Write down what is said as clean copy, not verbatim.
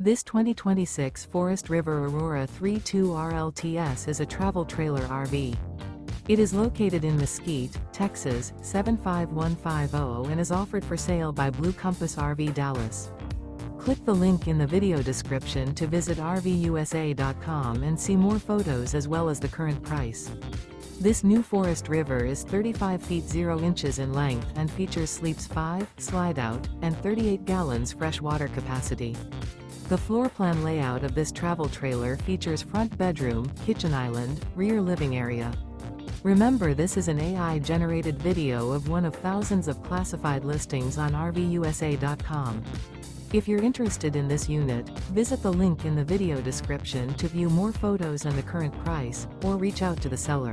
This 2026 Forest River Aurora 3.2 RLTS is a travel trailer RV. It is located in Mesquite, Texas, 75150 and is offered for sale by Blue Compass RV Dallas. Click the link in the video description to visit RVUSA.com and see more photos as well as the current price. This new Forest River is 35 feet 0 inches in length and features sleeps 5, Slideout, and 38 gallons fresh water capacity. The floor plan layout of this travel trailer features front bedroom, kitchen island, rear living area. Remember, this is an AI-generated video of one of thousands of classified listings on RVUSA.com. If you're interested in this unit, visit the link in the video description to view more photos and the current price, or reach out to the seller.